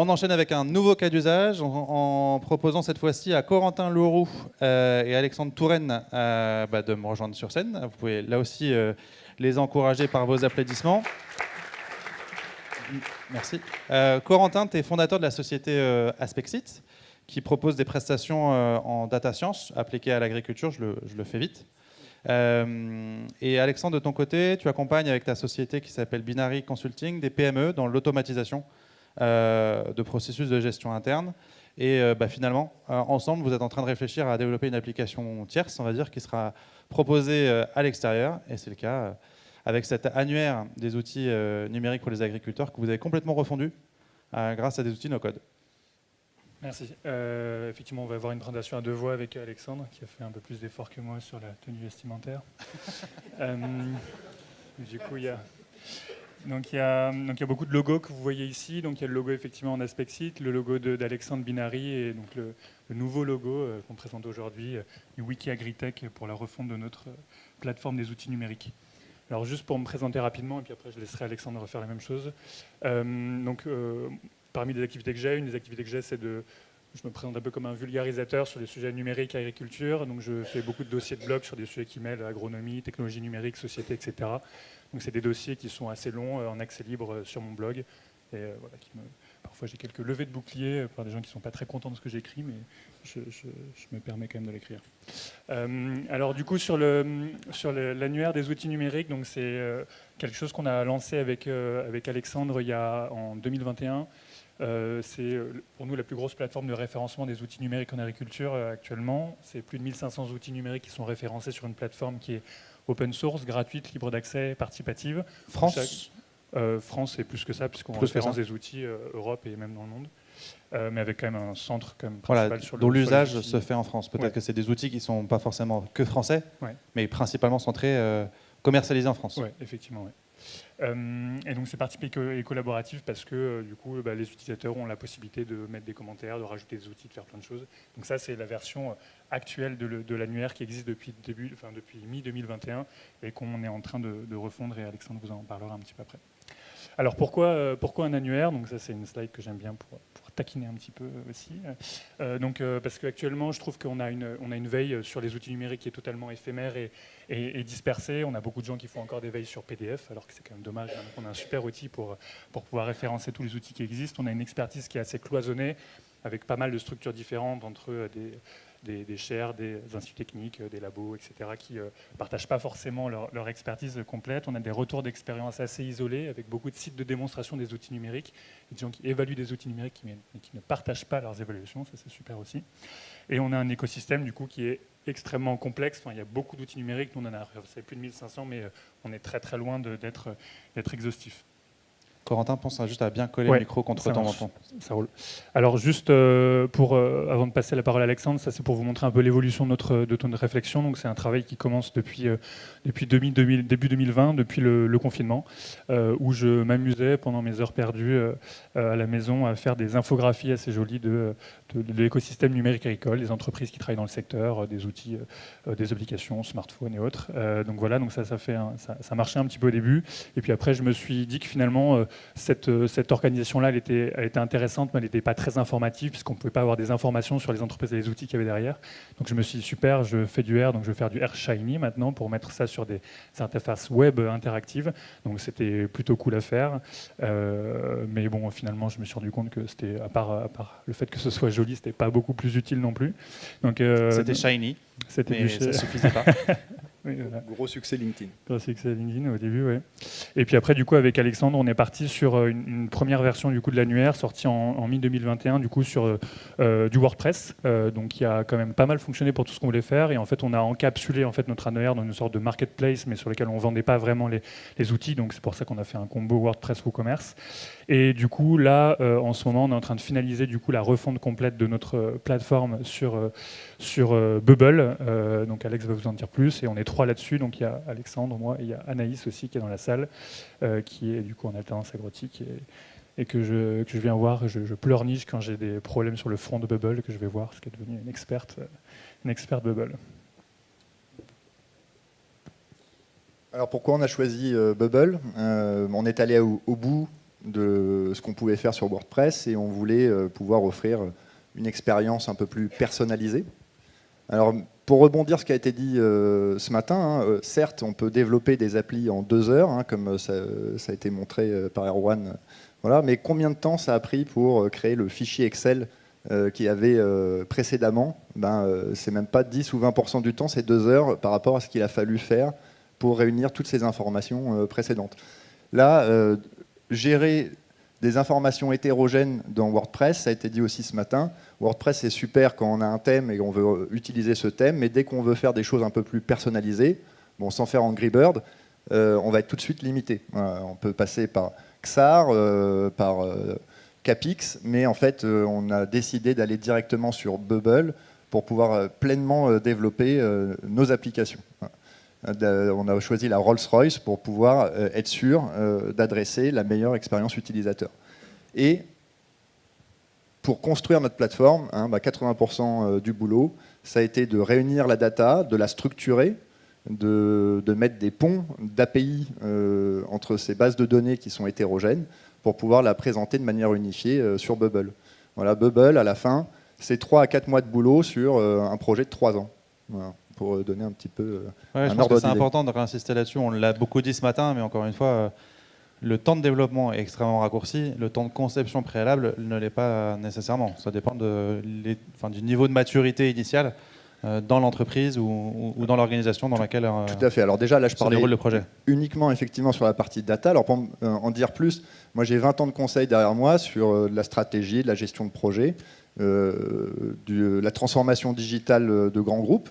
On enchaîne avec un nouveau cas d'usage en proposant cette fois-ci à Corentin Leroux et Alexandre Touraine de me rejoindre sur scène. Vous pouvez là aussi les encourager par vos applaudissements. Merci. Corentin, tu es fondateur de la société Aspexit, qui propose des prestations en data science appliquées à l'agriculture. Je le fais vite. Et Alexandre, de ton côté, tu accompagnes avec ta société qui s'appelle Binary Consulting des PME dans l'automatisation de processus de gestion interne. Et finalement, ensemble, vous êtes en train de réfléchir à développer une application tierce, on va dire, qui sera proposée à l'extérieur. Et c'est le cas avec cet annuaire des outils numériques pour les agriculteurs que vous avez complètement refondu grâce à des outils no-code. Merci. Effectivement, on va avoir une présentation à deux voix avec Alexandre, qui a fait un peu plus d'efforts que moi sur la tenue vestimentaire. Du coup, il y a beaucoup de logos que vous voyez ici. Donc, il y a le logo effectivement en Aspexit, le logo d'Alexandre Binary et donc le nouveau logo qu'on présente aujourd'hui du Wiki Agritech pour la refonte de notre plateforme des outils numériques. Alors, juste pour me présenter rapidement, et puis après, je laisserai Alexandre refaire la même chose. Parmi les activités que j'ai, une des activités que j'ai, c'est je me présente un peu comme un vulgarisateur sur les sujets numériques et agriculture. Donc, je fais beaucoup de dossiers de blog sur des sujets qui mêlent agronomie, technologie numérique, société, etc. Donc, c'est des dossiers qui sont assez longs, en accès libre sur mon blog. Et voilà, parfois, j'ai quelques levées de boucliers par des gens qui ne sont pas très contents de ce que j'écris, mais je me permets quand même de l'écrire. Alors, du coup, sur l'annuaire des outils numériques, donc c'est quelque chose qu'on a lancé avec Alexandre en 2021. C'est pour nous la plus grosse plateforme de référencement des outils numériques en agriculture actuellement. C'est plus de 1500 outils numériques qui sont référencés sur une plateforme qui est open source, gratuite, libre d'accès, participative. France France, c'est plus que ça, puisqu'on référence des outils Europe et même dans le monde. Mais avec quand même un centre comme principal sur dont l'usage se fait en France. Peut-être que c'est des outils qui ne sont pas forcément que français, mais principalement centrés, commercialisés en France. Oui, effectivement, oui. Et donc c'est participatif et collaboratif parce que du coup les utilisateurs ont la possibilité de mettre des commentaires, de rajouter des outils, de faire plein de choses. Donc ça c'est la version actuelle de l'annuaire qui existe depuis mi-2021 et qu'on est en train de refondre, et Alexandre vous en parlera un petit peu après. Alors pourquoi un annuaire? Donc ça c'est une slide que j'aime bien pour taquiner un petit peu aussi. Parce qu'actuellement je trouve qu'on a une veille sur les outils numériques qui est totalement éphémère et dispersée. On a beaucoup de gens qui font encore des veilles sur PDF, alors que c'est quand même dommage. On a un super outil pour pouvoir référencer tous les outils qui existent. On a une expertise qui est assez cloisonnée, avec pas mal de structures différentes entre des chaires, des instituts techniques, des labos, etc., qui ne partagent pas forcément leur expertise complète. On a des retours d'expérience assez isolés, avec beaucoup de sites de démonstration des outils numériques, des gens qui évaluent des outils numériques mais qui ne partagent pas leurs évaluations, ça c'est super aussi. Et on a un écosystème du coup qui est extrêmement complexe. Enfin, il y a beaucoup d'outils numériques, nous on en a plus de 1500, mais on est très très loin d'être exhaustif. Corentin, pense juste à bien coller le micro contre ton menton. Ça roule. Alors juste avant de passer la parole à Alexandre, ça c'est pour vous montrer un peu l'évolution de notre réflexion. Donc c'est un travail qui commence depuis début 2020, depuis le confinement, où je m'amusais pendant mes heures perdues à la maison à faire des infographies assez jolies de l'écosystème numérique agricole, des entreprises qui travaillent dans le secteur, des outils, des applications, smartphones et autres. Donc voilà, donc ça marchait un petit peu au début. Et puis après, je me suis dit que finalement, cette organisation-là, elle était intéressante, mais elle n'était pas très informative, puisqu'on ne pouvait pas avoir des informations sur les entreprises et les outils qu'il y avait derrière. Donc je me suis dit, super, je fais du R, donc je vais faire du R Shiny maintenant, pour mettre ça sur des interfaces web interactives. Donc c'était plutôt cool à faire. Mais bon, finalement, je me suis rendu compte que c'était, à part le fait que ce soit joli, c'était pas beaucoup plus utile non plus. C'était shiny, mais ça suffisait pas. Oui, voilà. Gros succès LinkedIn. Gros succès LinkedIn au début, oui. Et puis après, du coup, avec Alexandre, on est parti sur une première version du coup de l'annuaire, sortie en mi-2021, du coup sur du WordPress, donc qui a quand même pas mal fonctionné pour tout ce qu'on voulait faire. Et en fait, on a encapsulé en fait notre annuaire dans une sorte de marketplace, mais sur lequel on vendait pas vraiment les outils. Donc c'est pour ça qu'on a fait un combo WordPress WooCommerce. Et du coup, là, en ce moment, on est en train de finaliser du coup la refonte complète de notre plateforme sur Bubble. Donc Alex va vous en dire plus. Et on est 3 là-dessus. Donc il y a Alexandre, moi, et il y a Anaïs aussi qui est dans la salle, qui est du coup en alternance agrotique et que je viens voir. Je pleurniche quand j'ai des problèmes sur le front de Bubble, que je vais voir, parce qu'elle est devenue une experte Bubble. Alors pourquoi on a choisi Bubble? On est allé au bout de ce qu'on pouvait faire sur WordPress et on voulait pouvoir offrir une expérience un peu plus personnalisée. Alors, pour rebondir sur ce qui a été dit ce matin, certes, on peut développer des applis en 2 heures, comme ça a été montré par Erwan, voilà, mais combien de temps ça a pris pour créer le fichier Excel qu'il y avait précédemment? C'est même pas 10 ou 20% du temps, c'est 2 heures par rapport à ce qu'il a fallu faire pour réunir toutes ces informations précédentes. Là, gérer des informations hétérogènes dans WordPress, ça a été dit aussi ce matin. WordPress, c'est super quand on a un thème et on veut utiliser ce thème, mais dès qu'on veut faire des choses un peu plus personnalisées, bon, sans faire Angry Bird, on va être tout de suite limité. On peut passer par Xar, par Capix, mais en fait, on a décidé d'aller directement sur Bubble pour pouvoir pleinement développer nos applications. On a choisi la Rolls-Royce pour pouvoir être sûr d'adresser la meilleure expérience utilisateur. Et pour construire notre plateforme, 80% du boulot, ça a été de réunir la data, de la structurer, de mettre des ponts d'API entre ces bases de données qui sont hétérogènes pour pouvoir la présenter de manière unifiée sur Bubble. Voilà, Bubble, à la fin, c'est 3 à 4 mois de boulot sur un projet de 3 ans. Voilà, pour donner un petit peu je pense que c'est important de réinsister là-dessus. On l'a beaucoup dit ce matin, mais encore une fois, le temps de développement est extrêmement raccourci. Le temps de conception préalable ne l'est pas nécessairement. Ça dépend du niveau de maturité initiale dans l'entreprise ou dans l'organisation dans laquelle tout à fait. Alors déjà, là, je parlais le projet. Uniquement effectivement sur la partie data. Alors pour en dire plus, moi j'ai 20 ans de conseil derrière moi sur de la stratégie, de la gestion de projet, la transformation digitale de grands groupes.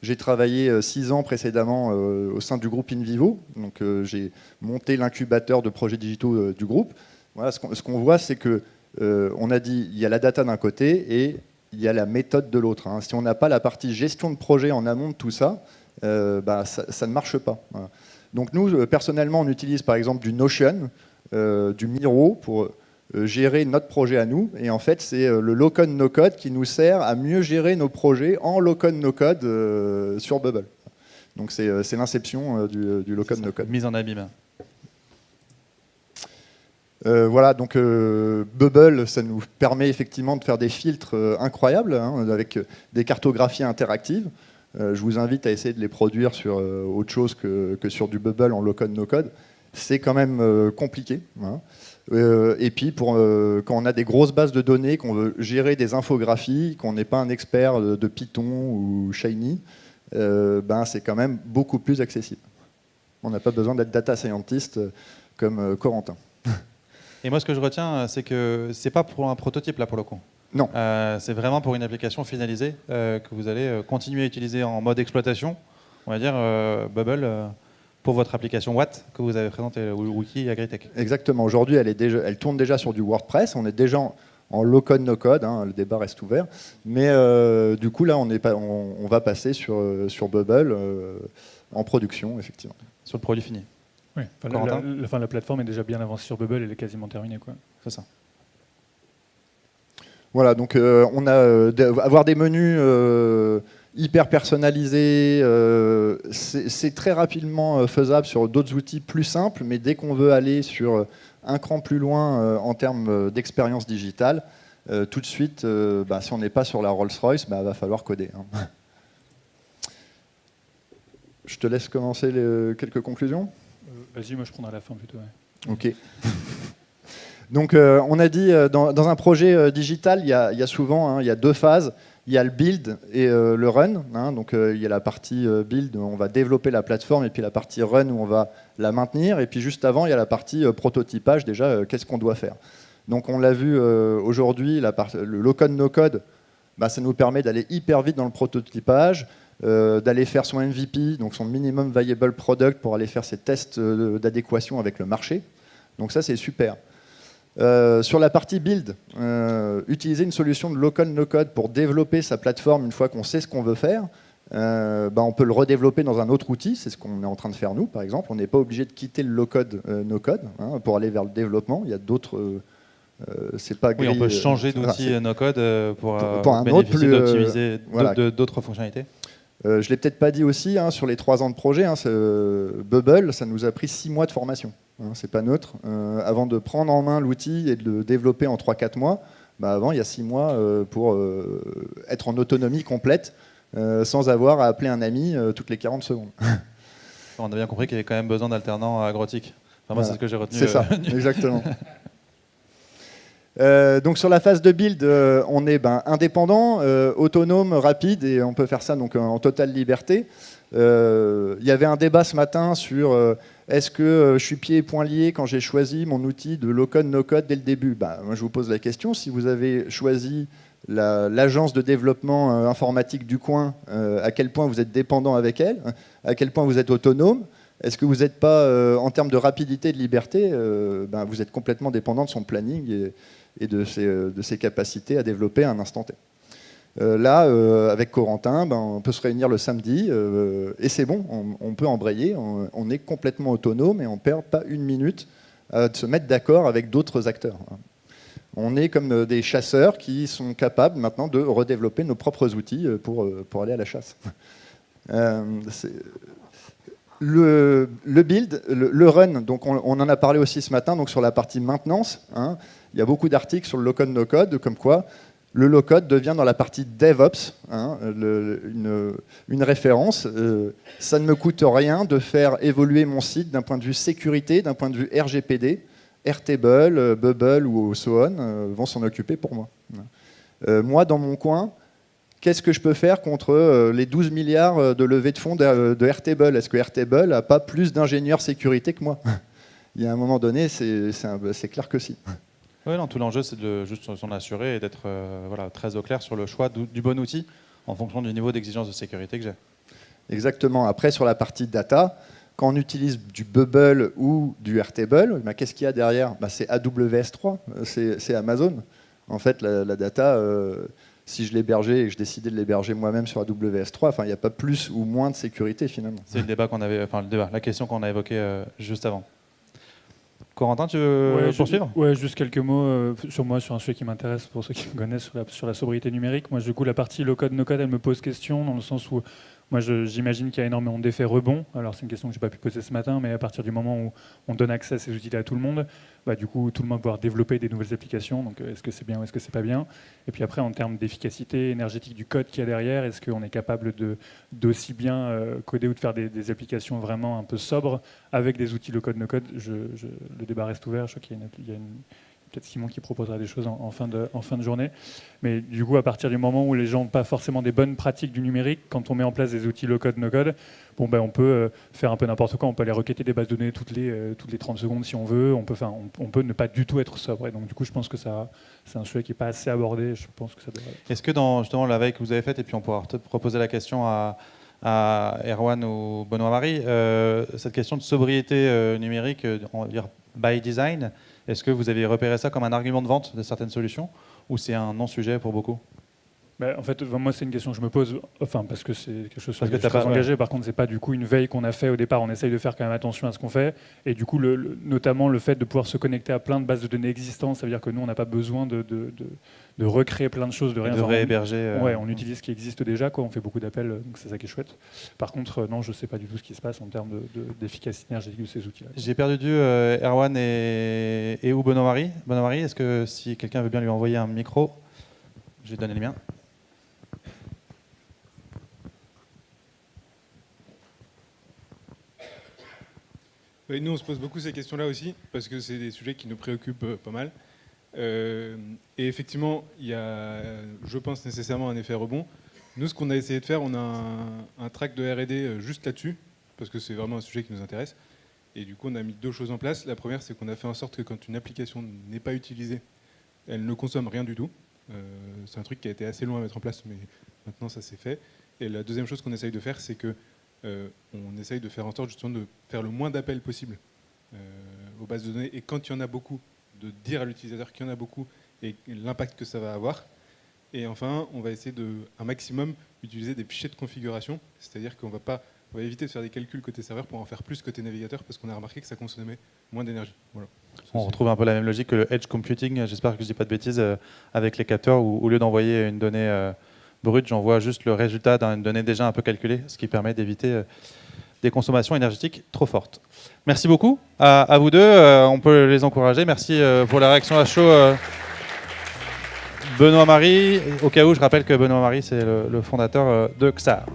J'ai travaillé 6 ans précédemment au sein du groupe InVivo. Donc j'ai monté l'incubateur de projets digitaux du groupe. Voilà, ce qu'on voit, c'est que on a dit il y a la data d'un côté et il y a la méthode de l'autre. Si on n'a pas la partie gestion de projet en amont de tout ça, ça ne marche pas. Voilà. Donc nous, personnellement, on utilise par exemple du Notion, du Miro pour gérer notre projet à nous. Et en fait, c'est le low-code, no-code qui nous sert à mieux gérer nos projets en low-code, no-code sur Bubble. Donc c'est l'inception du low-code, no-code. Mise en abîme. Voilà, donc Bubble, ça nous permet effectivement de faire des filtres incroyables, avec des cartographies interactives. Je vous invite à essayer de les produire sur autre chose que sur du Bubble en low-code, no-code. C'est quand même compliqué. Hein. Et puis, quand on a des grosses bases de données, qu'on veut gérer des infographies, qu'on n'est pas un expert de Python ou Shiny, c'est quand même beaucoup plus accessible. On n'a pas besoin d'être data scientist comme Corentin. Et moi, ce que je retiens, c'est que c'est pas pour un prototype, là, pour le coup. Non. C'est vraiment pour une application finalisée que vous allez continuer à utiliser en mode exploitation, on va dire Bubble, pour votre application Watt que vous avez présentée au Wiki Agritech. Exactement. Aujourd'hui, elle tourne déjà sur du WordPress. On est déjà en low-code, no-code. Le débat reste ouvert. Mais du coup, là, on va passer sur Bubble en production, effectivement. Sur le produit fini. Oui, la plateforme est déjà bien avancée sur Bubble, elle est quasiment terminée, quoi. C'est ça. Voilà, donc on a avoir des menus hyper personnalisés, c'est très rapidement faisable sur d'autres outils plus simples, mais dès qu'on veut aller sur un cran plus loin en termes d'expérience digitale, tout de suite, si on n'est pas sur la Rolls-Royce, va falloir coder. Je te laisse commencer quelques conclusions. Vas-y, moi je prendrai la fin plutôt. Ouais. Ok. Donc on a dit, dans un projet digital, il y a souvent il y a 2 phases. Il y a le build et le run. Donc il y a la partie build où on va développer la plateforme et puis la partie run où on va la maintenir. Et puis juste avant, il y a la partie prototypage, déjà, qu'est-ce qu'on doit faire. Donc on l'a vu aujourd'hui, le low-code, no-code, ça nous permet d'aller hyper vite dans le prototypage, d'aller faire son MVP, donc son minimum viable product, pour aller faire ses tests d'adéquation avec le marché. Donc ça, c'est super. Sur la partie build, utiliser une solution de low-code, no-code pour développer sa plateforme une fois qu'on sait ce qu'on veut faire, on peut le redévelopper dans un autre outil. C'est ce qu'on est en train de faire nous, par exemple. On n'est pas obligé de quitter le low-code, no-code pour aller vers le développement. Il y a d'autres... c'est pas oui, on peut changer d'outil no-code pour un autre plus d'optimiser d'autres fonctionnalités. Je ne l'ai peut-être pas dit aussi, sur les 3 ans de projet, Bubble, ça nous a pris 6 mois de formation. hein, c'est pas neutre. Avant de prendre en main l'outil et de le développer en 3-4 mois, avant, il y a 6 mois pour être en autonomie complète, sans avoir à appeler un ami toutes les 40 secondes. On a bien compris qu'il y avait quand même besoin d'alternants agrotiques. Enfin, moi, Voilà. c'est ce que j'ai retenu. C'est ça, exactement. Donc sur la phase de build, on est indépendant, autonome, rapide, et on peut faire ça donc, en totale liberté. Il y avait un débat ce matin sur est-ce que je suis pieds et poings liés quand j'ai choisi mon outil de low-code, no-code dès le début. Moi, je vous pose la question, si vous avez choisi l'agence de développement informatique du coin, à quel point vous êtes dépendant avec elle, à quel point vous êtes autonome, est-ce que vous n'êtes pas, en termes de rapidité et de liberté, vous êtes complètement dépendant de son planning et de ses capacités à développer à un instant T. Là, avec Corentin, on peut se réunir le samedi et c'est bon, on peut embrayer, on est complètement autonome et on ne perd pas une minute à se mettre d'accord avec d'autres acteurs. On est comme des chasseurs qui sont capables maintenant de redévelopper nos propres outils pour aller à la chasse. Le build, le run, donc on en a parlé aussi ce matin, donc sur la partie maintenance, hein, il y a beaucoup d'articles sur le low-code, no-code, comme quoi le low-code devient dans la partie DevOps hein, une référence. Ça ne me coûte rien de faire évoluer mon site d'un point de vue sécurité, d'un point de vue RGPD. Airtable, Bubble ou so on vont s'en occuper pour moi. Moi, dans mon coin, qu'est-ce que je peux faire contre les 12 milliards de levée de fonds de Airtable? Est-ce que Airtable n'a pas plus d'ingénieurs sécurité que moi? Il y a un moment donné, c'est clair que si. Oui, non, tout l'enjeu, c'est de juste s'en assurer et d'être très au clair sur le choix du bon outil en fonction du niveau d'exigence de sécurité que j'ai. Exactement. Après, sur la partie data, quand on utilise du Bubble ou du Airtable, qu'est-ce qu'il y a derrière? C'est AWS 3, c'est Amazon. En fait, la data, si je l'hébergeais et que je décidais de l'héberger moi-même sur AWS 3, il n'y a pas plus ou moins de sécurité finalement. C'est le débat la question qu'on a évoquée juste avant. Corentin, tu veux poursuivre? Ouais, juste quelques mots sur moi, sur un sujet qui m'intéresse pour ceux qui me connaissent sur la sobriété numérique. Moi, du coup, la partie low-code, no-code, elle me pose question dans le sens où moi, j'imagine qu'il y a énormément d'effets rebonds. Alors, c'est une question que je n'ai pas pu poser ce matin, mais à partir du moment où on donne accès à ces outils-là à tout le monde, du coup, tout le monde va pouvoir développer des nouvelles applications. Donc, est-ce que c'est bien ou est-ce que c'est pas bien? Et puis après, en termes d'efficacité énergétique du code qu'il y a derrière, est-ce qu'on est capable d'aussi bien coder ou de faire des applications vraiment un peu sobres avec des outils low-code, no-code? Le débat reste ouvert. Je crois qu'il y a peut-être Simon qui proposera des choses en fin de journée. Mais du coup, à partir du moment où les gens n'ont pas forcément des bonnes pratiques du numérique, quand on met en place des outils low-code, no-code, on peut faire un peu n'importe quoi. On peut aller requêter des bases de données toutes les 30 secondes si on veut. On peut ne pas du tout être sobre. Et donc, du coup, je pense que c'est un sujet qui n'est pas assez abordé. Je pense que ça devrait... Est-ce que dans justement la veille que vous avez faite, et puis on pourra peut-être proposer la question à Erwan ou Benoît-Marie, cette question de sobriété numérique, on va dire by design, est-ce que vous avez repéré ça comme un argument de vente de certaines solutions ou c'est un non-sujet pour beaucoup? En fait, moi, c'est une question que je me pose, parce que c'est quelque chose sur Parce que lequel je suis très ouais. engagé. Par contre, c'est pas du coup une veille qu'on a fait au départ. On essaye de faire quand même attention à ce qu'on fait. Et du coup, notamment le fait de pouvoir se connecter à plein de bases de données existantes, ça veut dire que nous, on n'a pas besoin de recréer plein de choses de rien. De réhéberger. On utilise ce qui existe déjà, quoi. On fait beaucoup d'appels, donc c'est ça qui est chouette. Par contre, non, je sais pas du tout ce qui se passe en termes d'efficacité énergétique de ces outils-là. J'ai perdu Erwan et ou Benoît-Marie. Benoît-Marie, est-ce que si quelqu'un veut bien lui envoyer un micro, je vais donner le mien. Oui, nous, on se pose beaucoup ces questions-là aussi, parce que c'est des sujets qui nous préoccupent pas mal. Et effectivement, il y a, je pense, nécessairement un effet rebond. Nous, ce qu'on a essayé de faire, on a un track de R&D juste là-dessus, parce que c'est vraiment un sujet qui nous intéresse. Et du coup, on a mis 2 choses en place. La première, c'est qu'on a fait en sorte que quand une application n'est pas utilisée, elle ne consomme rien du tout. C'est un truc qui a été assez long à mettre en place, mais maintenant, ça s'est fait. Et la deuxième chose qu'on essaye de faire, c'est que on essaye de faire en sorte justement de faire le moins d'appels possible aux bases de données, et quand il y en a beaucoup, de dire à l'utilisateur qu'il y en a beaucoup et l'impact que ça va avoir. Et enfin, on va essayer un maximum utiliser des fichiers de configuration, c'est-à-dire qu'on va éviter de faire des calculs côté serveur pour en faire plus côté navigateur, parce qu'on a remarqué que ça consommait moins d'énergie. Voilà. On retrouve un peu la même logique que le edge computing, j'espère que je ne dis pas de bêtises, avec les capteurs, où au lieu d'envoyer une donnée brute, j'envoie juste le résultat d'une donnée déjà un peu calculée, ce qui permet d'éviter des consommations énergétiques trop fortes. Merci beaucoup à vous deux. On peut les encourager. Merci pour la réaction à chaud. Benoît Marie, au cas où je rappelle que Benoît Marie, c'est le fondateur de XAR.